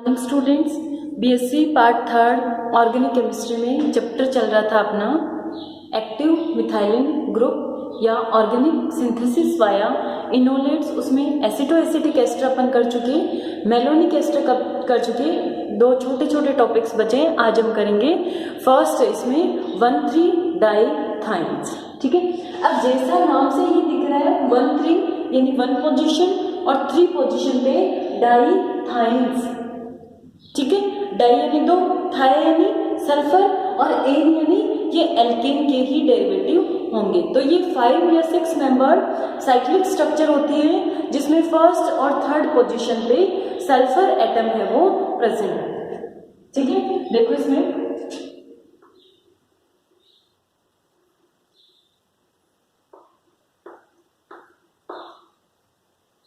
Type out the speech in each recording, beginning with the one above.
Morning students, BSc part third organic chemistry में chapter चल रहा था अपना एक्टिव मिथाइलिन ग्रुप या ऑर्गेनिक सिंथेसिस वाया इनोलेट्स। उसमें एसिटो एसिटिक एस्टर अपन कर चुके, मेलोनिक एस्टर कर चुके। दो छोटे छोटे टॉपिक्स बचे, आज हम करेंगे फर्स्ट इसमें 1,3 डाइथाइंस। ठीक है, अब जैसा नाम से ही दिख रहा है 1,3 यानी 1 पोजीशन और 3 पोजीशन पे डाइथाइंस। ठीक है, डाई यानी 2, थाई यानी सल्फर और एन यानी ये एल्केन के ही डेरिवेटिव होंगे। तो ये 5 या 6 मेंबर साइक्लिक स्ट्रक्चर होती है जिसमें फर्स्ट और थर्ड पोजीशन पे सल्फर एटम है वो प्रेजेंट है। ठीक है, देखो इसमें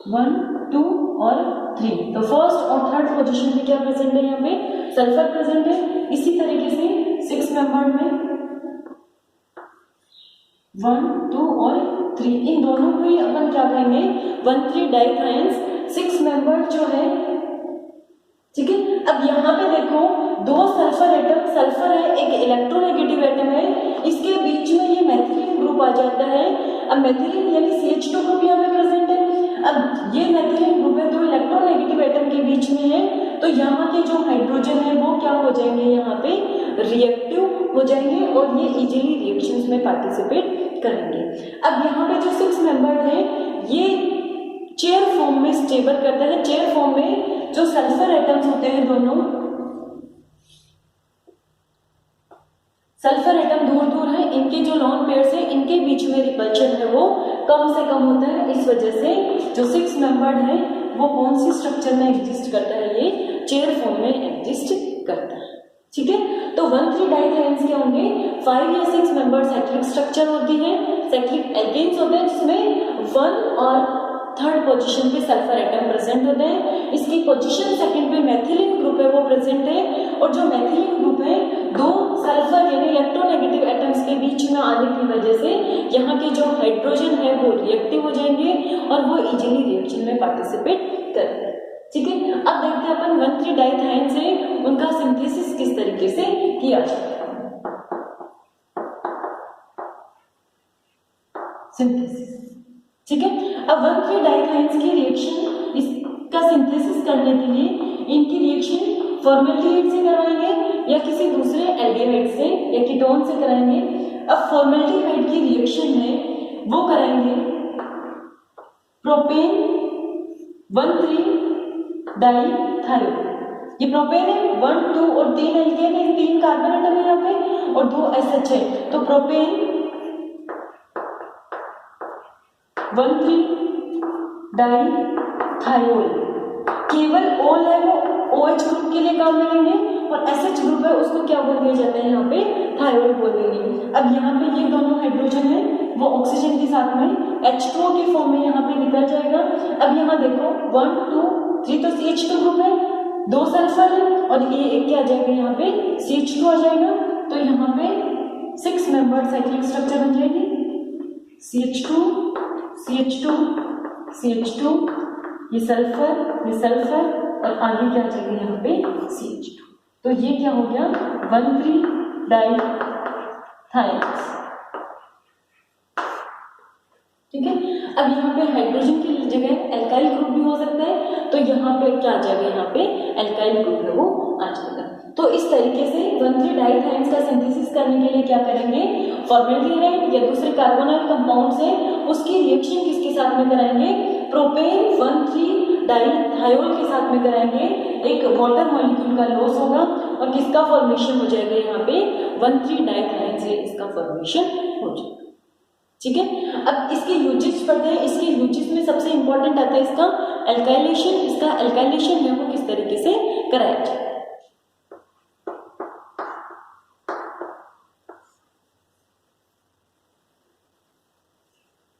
वन, 2 और 3, तो फर्स्ट और थर्ड पोजीशन पे क्या प्रेजेंट है, यहाँ पे सल्फर प्रेजेंट है। इसी तरीके से 6 मेंबर में 1, 2 और 3, इन दोनों को ही अपन क्या कहेंगे 1,3 डाइथाइंस 6 मेंबर जो है। ठीक है, अब यहाँ पे देखो 2 सल्फर एटम, सल्फर है एक इलेक्ट्रोनेगेटिव एटम है, इसके बीच में ये मेथिलीन ग्रुप आ जाता है। अब मेथिलीन यानी CH2 ग्रुप यहाँ पे प्रेजेंट है। अब ये मेथिलीन ग्रुप है 2 इलेक्ट्रोनेगेटिव एटम के बीच में है, तो यहाँ के जो हाइड्रोजन है वो क्या हो जाएंगे, यहाँ पे रिएक्टिव हो जाएंगे और ये इजीली रिएक्शंस में पार्टिसिपेट करेंगे। अब यहाँ पे जो 6 मेंबर है ये चेयर फॉर्म में स्टेबल करता है। चेयर फॉर्म में जो सल्फर एटम्स होते हैं, दोनों सल्फर एटम दूर दूर है, इनके जो लॉन पेयर्स है इनके बीच में रिपल्शन है वो कम से कम होता है। इस वजह से जो 6 मेंबर्ड है वो कौन सी स्ट्रक्चर में एग्जिस्ट करता है, ये चेयर फॉर्म में एग्जिस्ट करता है। ठीक है, तो 1,3 डाइथाइंस क्या होंगे, 5 या 6 मेंबर साइक्लिक स्ट्रक्चर होती है, साइक्लिक एल्केन्स होते हैं जिसमें 1 और थर्ड पोजीशन पे सल्फर एटम प्रेजेंट होते हैं। इसकी पोजीशन सेकंड पे मेथिलीन ग्रुप है वो प्रेजेंट है, और जो मेथिलीन ग्रुप है 2 सल्फर यानी इलेक्ट्रोनेगेटिव एटम्स के बीच में आने की वजह से यहाँ के जो हाइड्रोजन है वो रिएक्टिव हो जाएंगे और वो इजीली रिएक्शन में पार्टिसिपेट करेंगे। ठीक है, अब देखते हैं अपन 1,3 डाइथाइंस है उनका सिंथेसिस किस तरीके से किया जाता है। सिंथेसिस, ठीक है, अब 1,3 डाइथाइंस की रिएक्शन इसका सिंथेसिस करने के लिए इनकी रिएक्शन फॉर्मेल्डिहाइड से करवाएंगे या किसी दूसरे एल्डिहाइड से या कीटोन से कराएंगे। अब फॉर्मेल्डिहाइड की रिएक्शन है वो कराएंगे प्रोपेन 1,3 डाइथायोल। ये प्रोपेन है, 1, 2 और 3 एल्केन है, 3 कार्बन एटम है यहाँ पे और 2 SH है, तो प्रोपेन 1,3 डाइथायोल। केवल ओल है वो OH ग्रुप के लिए काम करेंगे और SH ग्रुप है उसको क्या बोल दिया जाता है, यहाँ पे थायोल बोल देंगे। अब यहाँ पे ये दोनों हाइड्रोजन है वो ऑक्सीजन के साथ में H2O के फॉर्म में यहाँ पे निकल जाएगा। अब यहाँ देखो 1, 2, 3 तो CH2 ग्रुप है, 2 सल्फर है और ये एक क्या आ जाएगा, यहाँ पे CH2 आ जाएगा। तो यहाँ पे 6 मेंबर साइक्लिक स्ट्रक्चर बन जाएगी, CH2 CH2 CH2, ये सल्फर और आगे क्या आ जाएगा यहाँ पे CH2। तो ये क्या हो गया 1,3 डाइथाइंस। ठीक है, अब यहाँ पे हाइड्रोजन की जगह एल्काइल ग्रुप भी हो सकता है, तो यहाँ पे क्या आ जाएगा, यहाँ पे एल्काइल ग्रुप है वो आ जाएगा। तो इस तरीके से 1,3 डाइथाइंस का सिंथेसिस करने के लिए क्या करेंगे, फॉर्मेल्डिहाइड या दूसरे कार्बोनाइल कंपाउंड्स है उसकी रिएक्शन किसके साथ में कराएंगे, प्रोपेन 1,3 डाइथायोल के साथ में कराएंगे। एक वाटर मॉलिक्यूल का लॉस होगा और किसका फॉर्मेशन हो जाएगा, यहाँ पे 1,3 डाइथाइंस से इसका फॉर्मेशन हो जाएगा। ठीक है, अब इसके यूजेस पढ़ते हैं। इसके यूजेस में सबसे इंपॉर्टेंट आता है इसका एल्काइलेशन। इसका एल्काइलेशन है वो किस तरीके से कराया जाए।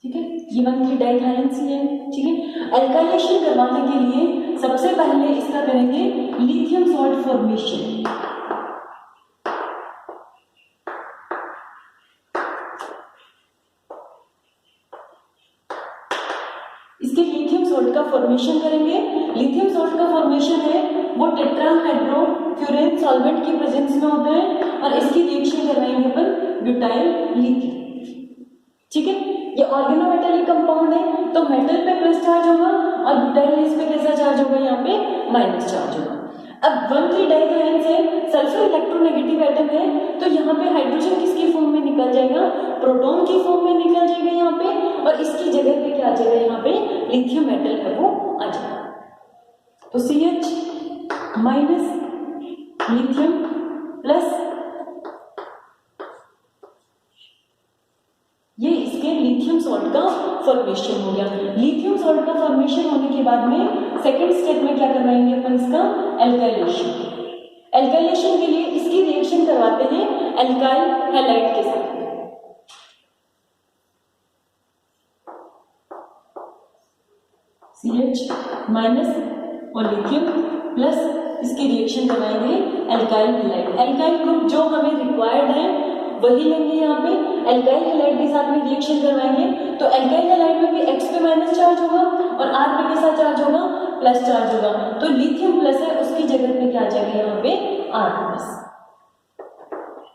ठीक है, ये 1,3 डाइथाइंस ही है। ठीक है, एल्काइलेशन करवाने के लिए सबसे पहले इसका करेंगे लिथियम सॉल्ट फॉर्मेशन। इसके लिथियम सॉल्ट का फॉर्मेशन करेंगे। लिथियम सॉल्ट का फॉर्मेशन है वो टेट्राहाइड्रोफ्यूरेन सॉल्वेंट की प्रेजेंस में होता है और इसकी रिएक्शन करवाएंगे अपन ब्यूटाइल लिथियम। ठीक है, ये ऑर्गेनोमेटेलिक कंपाउंड है तो मेटल पे प्लस चार्ज होगा और ब्यूटाइल पे कैसा चार्ज होगा, यहाँ पे माइनस चार्ज होगा। अब 1,3 डाइथाइन से सल्फर इलेक्ट्रोनेगेटिव एटम है तो यहाँ पे हाइड्रोजन किसकी फॉर्म में निकल जाएगा, प्रोटॉन की फॉर्म में निकल जाएगा यहाँ पे, और इसकी जगह पे क्या आ जाएगा, यहाँ पे लिथियम मेटल है वो आ जाएगा। तो CH माइनस लिथियम प्लस ये इसके लिथियम सॉल्ट का फॉर्मेशन हो गया। लिथियम सॉल्ट का फॉर्मेशन होने के बाद में सेकंड स्टेप में क्या करवाएंगे अपन, इसका एल्काइलेशन। एल्काइलेशन के लिए इसकी रिएक्शन करवाते हैं एल्काइल हैलाइड के साथ। CH माइनस और लिथियम प्लस इसकी रिएक्शन करवाएंगे एल्काइल हैलाइड। एल्काइल ग्रुप जो हमें रिक्वायर्ड है वही लेंगे यहाँ पे, एल्काइल हैलाइड के साथ में रिएक्शन करवाएंगे तो एल्काइल हैलाइड में भी X पे माइनस चार्ज होगा और R पे कैसा चार्ज होगा, प्लस चार्ज होगा। तो लिथियम प्लस है उसकी जगह पे क्या आ जाएगा, यहाँ पे R प्लस,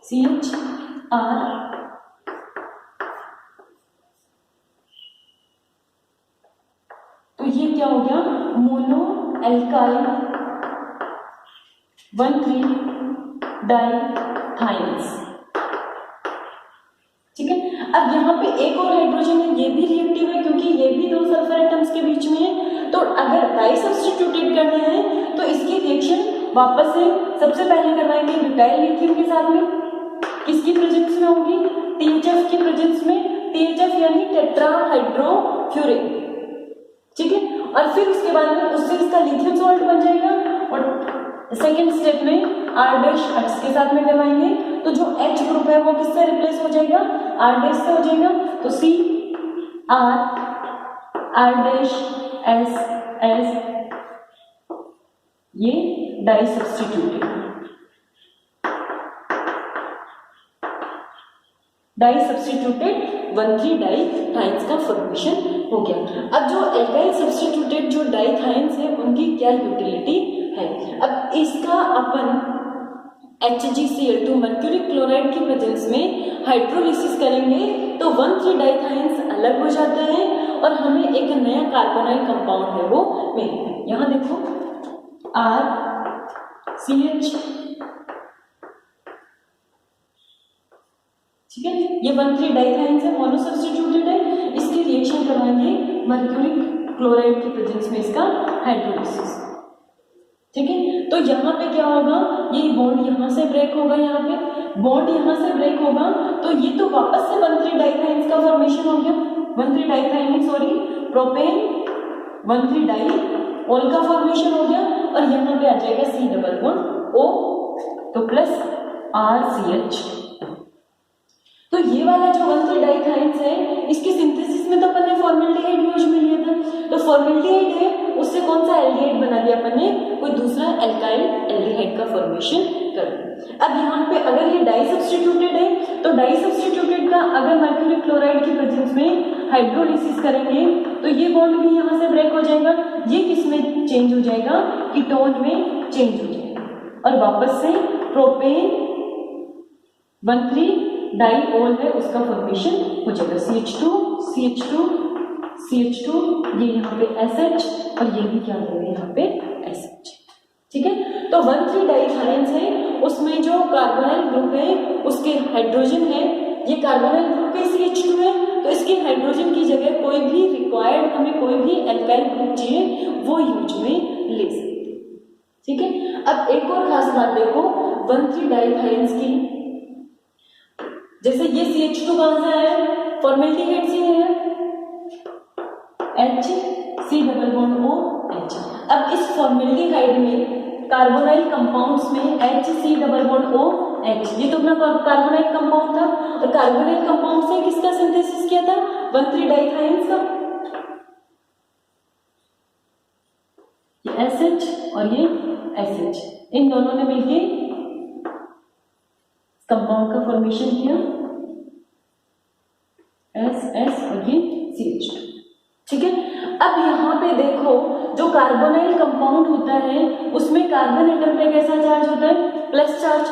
CH R तो ये क्या हो गया, मोनो एल्काइल 1,3 डाइथाइन्स। ठीक है, अब यहाँ पे एक और हाइड्रोजन है, ये भी रिएक्टिव है क्योंकि ये भी दो सल्फर एटम्स के बीच में है। तो अगर डाई सब्स्टिट्यूटेड करना है तो इसकी रिएक्शन वापस से सबसे पहले करवाएंगे ब्यूटाइल लिथियम के साथ में, किसकी प्रेजेंस में होगी, THF की प्रेजेंस में, THF यानी टेट्राहाइड्रोफ्यूरेन। ठीक है, और फिर उसके बाद में उससे इसका लिथियम सॉल्ट बन जाएगा और सेकेंड स्टेप में R' के साथ में करवाएंगे तो जो H ग्रुप है वो किससे रिप्लेस हो जाएगा, R' से हो जाएगा। तो C R' ये डाई सब्स्टिट्यूटेड, डाई सब्स्टिट्यूटेड 1,3 डाइथाइन्स का फॉर्मेशन हो गया। अब जो एल्काइल सब्स्टिट्यूटेड जो डाइथाइन्स है उनकी क्या यूटिलिटी है, अब इसका अपन HgCl2 मर्क्यूरिक क्लोराइड की प्रेजेंस में हाइड्रोलिसिस करेंगे तो 1,3 डाइथाइन्स अलग हो जाता है और हमें एक नया कार्बोनाइल कंपाउंड है वो मिलता है। यहाँ देखो RCH, ठीक है, ये 1,3 डाइथाइन्स है, मोनो सब्स्टिट्यूटेड है, इसकी रिएक्शन करवाएंगे मर्क्यूरिक क्लोराइड की प्रेजेंस में इसका हाइड्रोलिसिस। ठीक है, तो यहाँ पे क्या होगा, ये बॉन्ड यहाँ से ब्रेक होगा, यहाँ पे बॉन्ड यहाँ से ब्रेक होगा तो ये तो वापस से 1,3 डाइथाइन्स का फॉर्मेशन हो गया, 1,3 डाइथाइन सॉरी प्रोपेन 1,3 डाई ऑल का फॉर्मेशन हो गया और यहाँ पे आ जाएगा C डबल बॉन्ड O तो प्लस RCH। तो ये वाला जो 1,3 डाइथाइन्स है इसकी सिंथेसिस में तो अपन ने फॉर्मेल्डिहाइड यूज में लिया था, तो फॉर्मेल्डिहाइड है उससे कौन सा एल्डिहाइड बना दिया अपन ने, कोई दूसरा एल्काइल एल्डिहाइड का फॉर्मेशन कर दिया। अब यहाँ पे अगर ये डाई सब्स्टिट्यूटेड है तो डाई सब्स्टिट्यूटेड का अगर मर्क्यूरिक क्लोराइड की प्रेजेंस में हाइड्रोलिसिस करेंगे तो ये बॉन्ड भी यहाँ से ब्रेक हो जाएगा, ये किस में चेंज हो जाएगा, कीटोन में चेंज हो जाएगा और वापस से प्रोपेन 1,3 डाईओल है उसका फॉर्मेशन हो जाएगा, CH2 ये यहाँ पे SH और ये भी क्या हो गया यहाँ पे SH। ठीक है, तो 1,3 डाइथाइन्स है उसमें जो कार्बोनाइल ग्रुप है उसके हाइड्रोजन है, ये कार्बोनाइल ग्रुप पे CH2 है तो इसके हाइड्रोजन की जगह कोई भी रिक्वायर्ड हमें कोई भी एल्काइल ग्रुप चाहिए वो यूज में ले सकते हैं। ठीक है, अब एक और खास बात देखो 1,3 डाइथाइन्स की, जैसे ये CH2 कहां से आया, फॉर्मेल्डिहाइड से है, H C double bond O H। अब इस फॉर्मेल्डिहाइड में कार्बोनाइल कंपाउंड्स में H C double bond O H, ये तो अपना कार्बोनाइल कंपाउंड था और कार्बोनाइल कंपाउंड से किसका सिंथेसिस किया था, 1,3 डाइथाइन्स का, ये SH और ये SH, इन दोनों ने मिलके कंपाउंड का फॉर्मेशन किया S और ये CH2। ठीक है, अब यहाँ पे देखो जो कार्बोनाइल कंपाउंड होता है उसमें कार्बन एटम पे कैसा चार्ज होता है, प्लस चार्ज,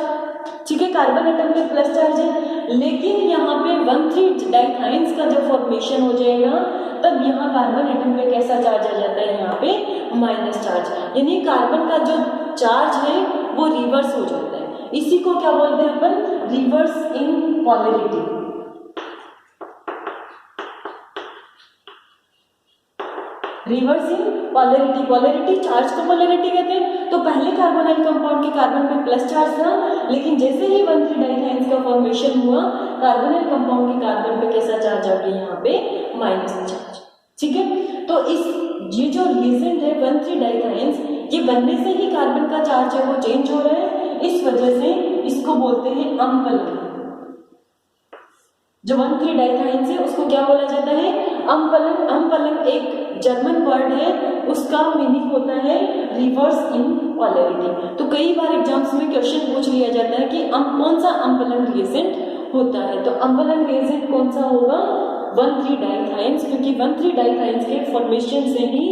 ठीक है, कार्बन एटम पे प्लस चार्ज है। लेकिन यहाँ पे 1,3 डाइथाइंस का जब फॉर्मेशन हो जाएगा तब यहाँ कार्बन एटम पे कैसा चार्ज आ जाता है, यहाँ पे माइनस चार्ज, यानी कार्बन का जो चार्ज है वो रिवर्स हो जाता है। इसी को क्या बोलते हैं अपन, रिवर्स इन पॉलरिटी। रिवर्स इन पॉलरिटी, पॉलरिटी चार्ज को पॉलरिटी कहते हैं। तो पहले कार्बोनाइल कंपाउंड के कार्बन पे प्लस चार्ज था, लेकिन जैसे ही 1,3 डाइथाइंस का फॉर्मेशन हुआ कार्बोनाइल कंपाउंड के कार्बन पे कैसा चार्ज आ गया, यहाँ पे माइनस चार्ज, ठीक है। तो ये जो रिएजेंट है 1,3 डाइथाइंस, ये बनने से ही कार्बन का चार्ज है वो चेंज हो रहा है, इस वजह से इसको बोलते हैं अम्पलन। जो 1,3 डाइथाइंस है उसको क्या बोला जाता है, अम्पलन। अम्पलन एक जर्मन वर्ड है, उसका मीनिंग होता है रिवर्स इन पॉलरिटी। तो कई बार एग्जाम्स में क्वेश्चन पूछ लिया जाता है कि कौन सा अम्पलन रिएजेंट होता है, तो अम्पलन रिएजेंट कौन सा होगा, 1,3 डाइथाइंस, क्योंकि 1,3 डाइथाइंस के फॉर्मेशन से ही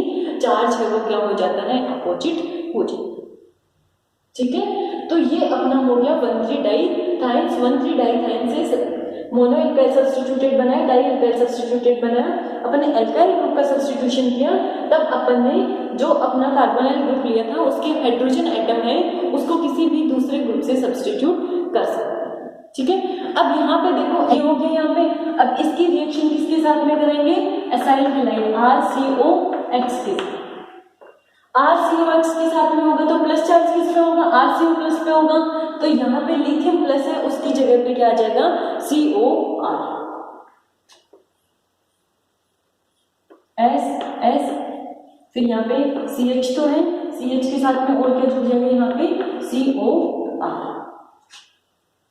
चार्ज है वो क्या हो जाता है, अपोजिट हो जाता है, ठीक है। तो ये अपना हो गया 1,3 डाइथाइंस। 1,3 डाइथाइंस से मोनो एल्काइल सब्स्टिट्यूटेड बनाया, डाई एल्काइल सब्स्टिट्यूटेड बनाया, अपन ने एल्काइल ग्रुप का सब्स्टिट्यूशन किया, तब अपन ने जो अपना कार्बोनाइल ग्रुप लिया था उसके हाइड्रोजन एटम है उसको किसी भी दूसरे ग्रुप से सब्स्टिट्यूट कर सकते हैं, ठीक है। अब यहाँ पे देखो ये हो गया यहाँ पे, अब इसकी रिएक्शन किसके साथ में करेंगे, एसाइल हैलाइड RCOX के साथ। RCOX के साथ में होगा तो प्लस चार्ज किस पे होगा, RCO प्लस पे होगा, तो यहाँ पे लिथियम प्लस है उसकी जगह पे क्या आ जाएगा, COR, S, फिर यहाँ पे CH तो है, CH के साथ में और क्या जुड़ जाएगा, यहाँ पे COR,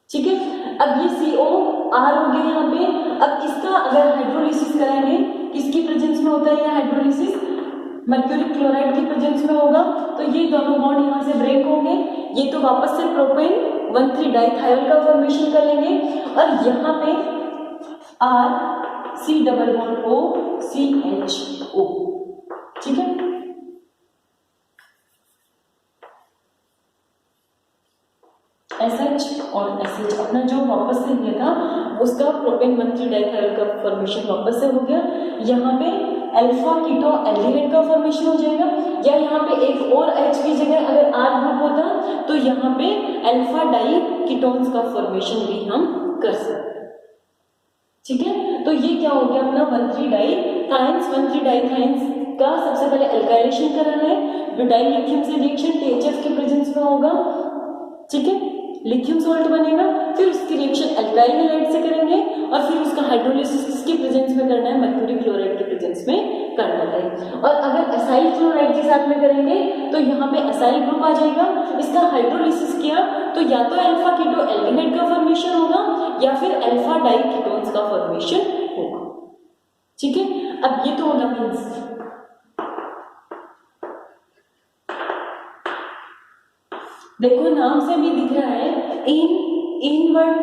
ठीक है। अब ये COR हो गया यहाँ पे। अब इसका अगर हाइड्रोलिसिस कराएंगे, किसकी प्रेजेंस में होता है ये हाइड्रोलिसिस, मर्क्यूरी क्लोराइड की प्रेजेंस में होगा, तो ये दोनों बॉन्ड यहाँ से ब्रेक होंगे, ये तो वापस से प्रोपेन 1,3 डाइथाइल का फॉर्मेशन कर लेंगे, और यहाँ पे R C double bond O CHO, ठीक है। SH और SH अपना जो वापस से लिया था उसका प्रोपेन 1,3 डाइथाइल का फॉर्मेशन वापस से हो गया। यहाँ पे अल्फा कीटो एल्डिहाइड का फॉर्मेशन हो जाएगा, या यहाँ पे एक और H की जगह अगर R ग्रुप होता तो यहाँ पे अल्फा डाई कीटोन्स का फॉर्मेशन भी हम कर सकते हैं, ठीक है। तो ये क्या हो गया अपना 1,3 डाइथाइंस। 1,3 डाइथाइंस का सबसे पहले अल्काइलेशन कराना है, ब्यूटाइल लिथियम से रिएक्शन THF के प्रेजेंस में होगा, ठीक है, लिथियम सॉल्ट बनेगा, फिर उसकी रिएक्शन अल्काइल हैलाइड से करेंगे, और फिर उसका हाइड्रोलिसिस किसके प्रेजेंस में करना है, मर्क्यूरी क्लोराइड के प्रेजेंस में करना है। और अगर एसाइल क्लोराइड के साथ में करेंगे तो यहाँ पे एसाइल ग्रुप आ जाएगा, इसका हाइड्रोलिसिस किया तो या तो अल्फा कीटो एल्डिहाइड का फॉर्मेशन होगा या फिर अल्फा डाई कीटोन्स का फॉर्मेशन होगा, ठीक है। अब ये तो होगा मीन्स, देखो नाम से भी दिख रहा है इनवर्ड,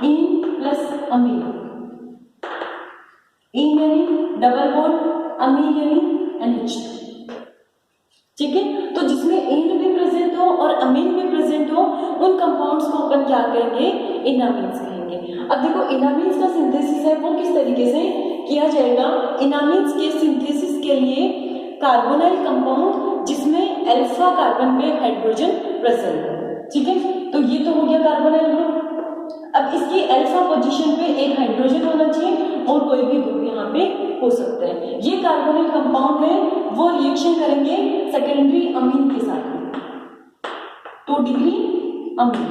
इन प्लस अमीन, इन यानी डबल बॉन्ड, अमीन यानी NH2, ठीक है। तो जिसमें इन भी प्रेजेंट हो और अमीन भी प्रेजेंट हो उन कंपाउंड्स को अपन क्या कहेंगे, इनामीन्स कहेंगे। अब देखो इनामीन्स का सिंथेसिस है वो किस तरीके से किया जाएगा। इनामीन्स के सिंथेसिस के लिए कार्बोनाइल कंपाउंड जिसमें अल्फा कार्बन पे हाइड्रोजन प्रेजेंट है, ठीक है। तो ये तो हो गया कार्बोनाइल ग्रुप। अब इसकी अल्फा पोजीशन पे एक हाइड्रोजन होना चाहिए और कोई भी ग्रुप यहाँ पे हो सकता है। ये कार्बोनाइल कंपाउंड है वो रिएक्शन करेंगे सेकेंडरी अमीन के साथ में, 2 डिग्री अमीन,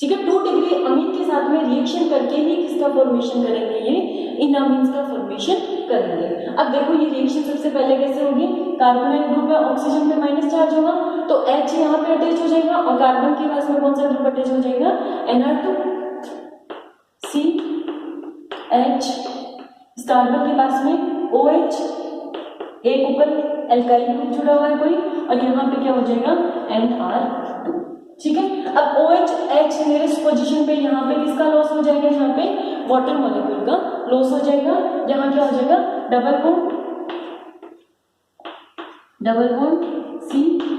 ठीक है। 2 डिग्री अमीन के साथ में रिएक्शन करके ही किसका फॉर्मेशन करेंगे, ये इनामीन्स का फॉर्मेशन करेंगे। अब देखो ये रिएक्शन सबसे पहले कैसे होगी, कार्बोनाइल ग्रुप है, ऑक्सीजन पे माइनस चार्ज होगा तो H यहाँ पे अटैच हो जाएगा, और कार्बन के पास में कौन सा ग्रुप अटैच हो जाएगा, NR2 CH, कार्बन के पास में OH, एक ऊपर एल्काइल ग्रुप जुड़ा हुआ है कोई, और यहाँ पे क्या हो जाएगा NR2, ठीक है। अब OH H नियरेस्ट पोजीशन पे यहाँ पे किसका लॉस हो जाएगा, यहाँ पे वाटर मॉलिक्यूल का लॉस हो जाएगा। यहाँ क्या हो जाएगा, डबल बॉन्ड CnR2,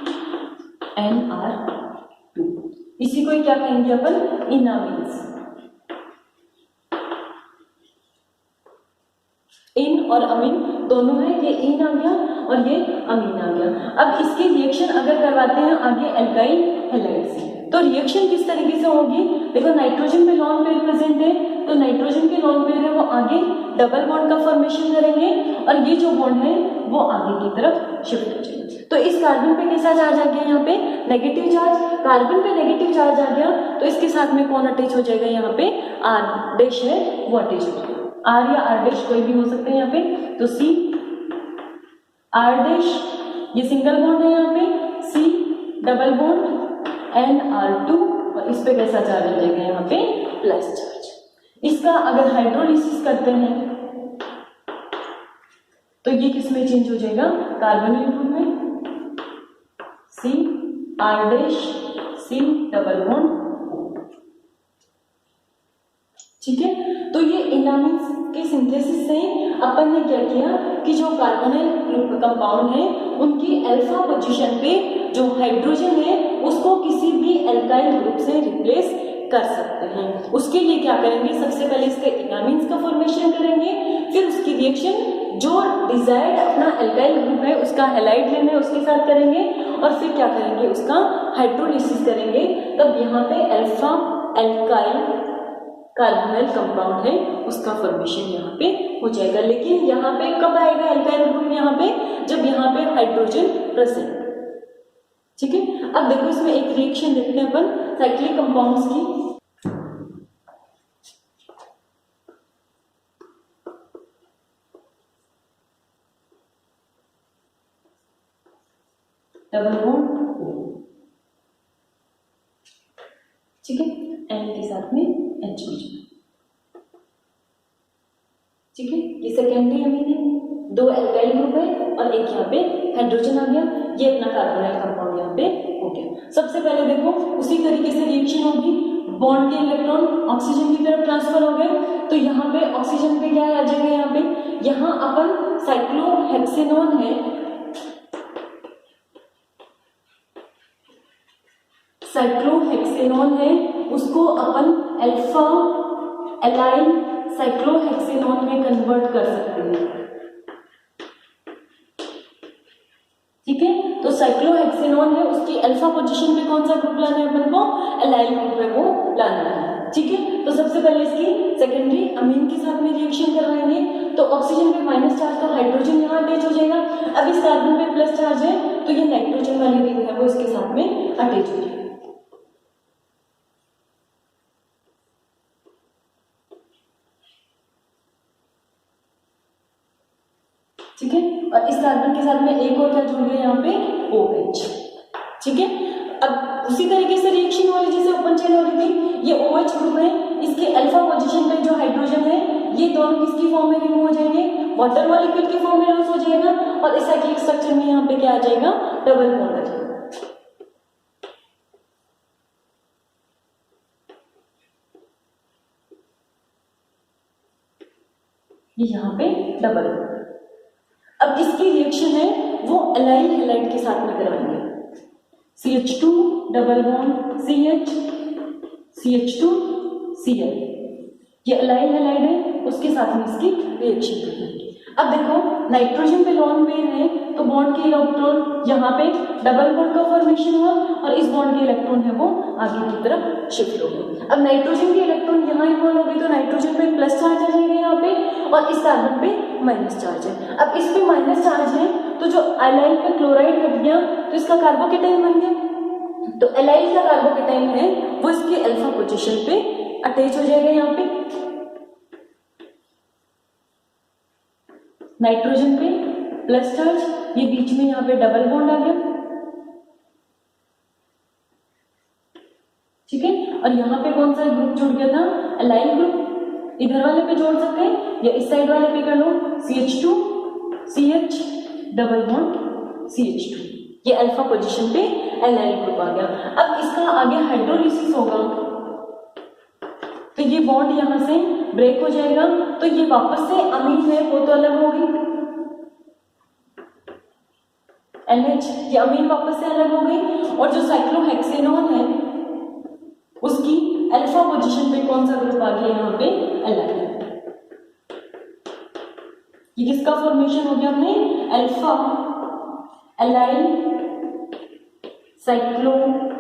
इसी को क्या कहेंगे अपन, इनामीन्स। इन और अमीन दोनों है, ये इन आ गया और ये अमीन आ गया। अब इसके रिएक्शन अगर करवाते हैं आगे एल्काइल हैलाइड से, तो रिएक्शन किस तरीके से होगी, देखो नाइट्रोजन पे लॉन पेयर प्रेजेंट है, तो नाइट्रोजन के लॉन पेयर है वो आगे डबल बॉन्ड का फॉर्मेशन करेंगे और ये जो बॉन्ड है वो आगे की तरफ शिफ्ट हो जाएगा। तो इस कार्बन पे कैसा चार्ज आ गया, यहाँ पे नेगेटिव चार्ज, कार्बन पे नेगेटिव चार्ज आ गया, तो इसके साथ में कौन अटैच हो जाएगा, यहाँ पे आर डैश है वो अटैच हो जाएगा। आर या आर डैश कोई भी हो सकते हैं यहाँ पे, तो सी आर डैश, ये सिंगल बॉन्ड है यहाँ पे, सी डबल बॉन्ड NR2 और इस पे कैसा चार्ज आ जाएगा, यहाँ पे प्लस चार्ज। इसका अगर हाइड्रोलिसिस करते हैं तो ये किस में चेंज हो जाएगा, कार्बोनिल ग्रुप में, C R dash C double bond, ठीक है। तो ये इनामीन्स के सिंथेसिस से अपन ने क्या किया कि जो कार्बोनिल ग्रुप कंपाउंड है उनकी अल्फा पोजीशन पे जो हाइड्रोजन है उसको किसी भी एल्काइल ग्रुप से रिप्लेस कर सकते हैं। उसके लिए क्या करेंगे, सबसे पहले इसके इनामीन्स का फॉर्मेशन करेंगे, फिर उसकी रिएक्शन जो डिजायर्ड अपना एल्काइल ग्रुप है उसका हैलाइड लेना है उसके साथ करेंगे और फिर क्या करेंगे, उसका हाइड्रोलिसिस करेंगे, तब यहाँ पे अल्फा एल्काइल कार्बोनिल कंपाउंड है उसका फॉर्मेशन यहाँ पे हो जाएगा। लेकिन यहाँ पे कब आएगा एल्काइल ग्रुप, यहाँ पे जब यहाँ पे हाइड्रोजन प्रेजेंट, ठीक है। अब देखो इसमें एक रिएक्शन देखते हैं अपन साइक्लिक कंपाउंड्स की। डबल बॉन्ड, ठीक है, एन के साथ में एच हो जाए, ठीक है। ये सेकेंडरी अमीन है, दो एल्काइल ग्रुप है और एक यहाँ पे हाइड्रोजन आ गया, ये अपना कार्बोनिल कंपाउंड यहाँ पे हो गया। सबसे पहले देखो उसी तरीके से रिएक्शन होगी, बॉन्ड के इलेक्ट्रॉन ऑक्सीजन की तरफ ट्रांसफर हो गए, तो यहाँ पे ऑक्सीजन पे क्या आ जाएगा, यहाँ पे यहाँ अपन साइक्लोहेक्सेनोन है, साइक्लोहेक्सेनोन है उसको अपन अल्फा एलाइल साइक्लोहेक्सेनोन में कन्वर्ट कर सकते हैं, ठीक है। तो साइक्लोहेक्सेनोन है उसकी अल्फा पोजीशन पे कौन सा ग्रुप लाना है अपन को, एलाइल ग्रुप है वो लाना है, ठीक है। तो सबसे पहले इसकी सेकेंडरी अमीन के साथ में रिएक्शन करवाएंगे, तो ऑक्सीजन पे माइनस चार्ज तो हाइड्रोजन यहाँ अटैच हो जाएगा, अब इस कार्बन पे प्लस चार्ज है तो ये नाइट्रोजन वाली रिंग है वो इसके साथ में अटैच हो जाएगा, ठीक है। और इस कार्बन के साथ में एक और क्या जुड़ गया यहाँ पे OH, ठीक है। अब उसी तरीके से रिएक्शन हो रही जैसे ओपन चेन हो रही थी, ये OH ग्रुप है, इसके अल्फा पोजीशन पे जो हाइड्रोजन है ये दोनों किसकी फॉर्म में रिमूव हो जाएंगे, वाटर मॉलिक्यूल की फॉर्म में लॉस हो जाएगा और इस साइक्लिक स्ट्रक्चर में यहाँ पे क्या आ जाएगा, डबल बॉन्ड आ जाएगा, ये यहाँ पे डबल। अब इसकी रिएक्शन है वो एलाइल हैलाइड के साथ में करवाएंगे, CH2 double bond CH CH2 Cl, ये एलाइल हैलाइड है उसके साथ में इसकी रिएक्शन करवाएंगे। अब देखो नाइट्रोजन पे लॉन पेयर है तो बॉन्ड के इलेक्ट्रॉन यहाँ पे डबल बॉन्ड का फॉर्मेशन हुआ और इस बॉन्ड के इलेक्ट्रॉन है वो आगे की तरफ शिफ्ट हो गए। अब नाइट्रोजन के इलेक्ट्रॉन यहाँ इन्वॉल्व हो गए तो नाइट्रोजन पे प्लस चार्ज आ जाएगा यहाँ पे और इस कार्बन पे माइनस चार्ज है। अब इस पे माइनस चार्ज है तो जो एलाइल पे क्लोराइड हट गया तो इसका कार्बोकेटाइन बन गया, तो एलाइल का कार्बोकेटाइन है वो इसके अल्फा पोजीशन पे अटैच हो जाएगा, यहाँ पे नाइट्रोजन पे प्लस चार्ज, ये बीच में यहाँ पे डबल बॉन्ड आ गया, ठीक है। और यहाँ पे कौन सा ग्रुप जुड़ गया था, एलाइल ग्रुप, इधर वाले पे जोड़ सकते हैं या इस साइड वाले पे कर लो, CH2 CH double bond CH2, ये अल्फा पोजीशन पे एलाइल ग्रुप आ गया। अब इसका आगे हाइड्रोलिसिस होगा, तो ये बॉन्ड यहाँ से ब्रेक हो जाएगा, तो ये वापस से अमीन है वो तो अलग होगी, NH ये अमीन वापस से अलग हो गई, और जो साइक्लोहेक्सेनॉन है उसकी अल्फा पोजीशन पे कौन सा ग्रुप आ गया यहाँ पे, एलाइन। ये किसका फॉर्मेशन हो गया हमने, अल्फा एलाइन साइक्लोहेक्सेनॉन।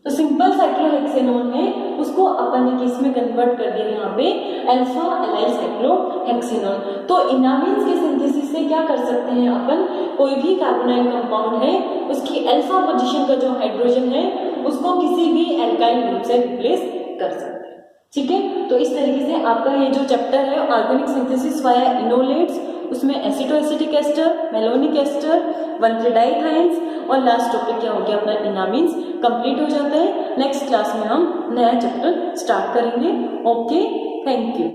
तो सिंपल साइक्लोहेक्सेनॉन है उसको अपन ने किस में कन्वर्ट कर दिया यहाँ पे, अल्फा एलाइल साइक्लोहेक्सेनॉन। तो इनामिन्स के सिंथेसिस से क्या कर सकते हैं अपन, कोई भी कार्बोनाइल कंपाउंड है उसकी अल्फा पोजीशन का जो हाइड्रोजन है उसको किसी भी एल्काइल ग्रुप से रिप्लेस कर सकते हैं। ठीक है, तो इस तरीके से आपका ये जो चैप्टर है ऑर्गेनिक सिंथेसिस वाया इनोलेट्स, उसमें एसिटो एसिटिक एस्टर, मेलोनिक एस्टर, 1,3 डाइथाइंस और लास्ट टॉपिक क्या हो गया अपना इनामिन्स कंप्लीट हो जाता है। नेक्स्ट क्लास में हम नया चैप्टर स्टार्ट करेंगे। Okay, thank you.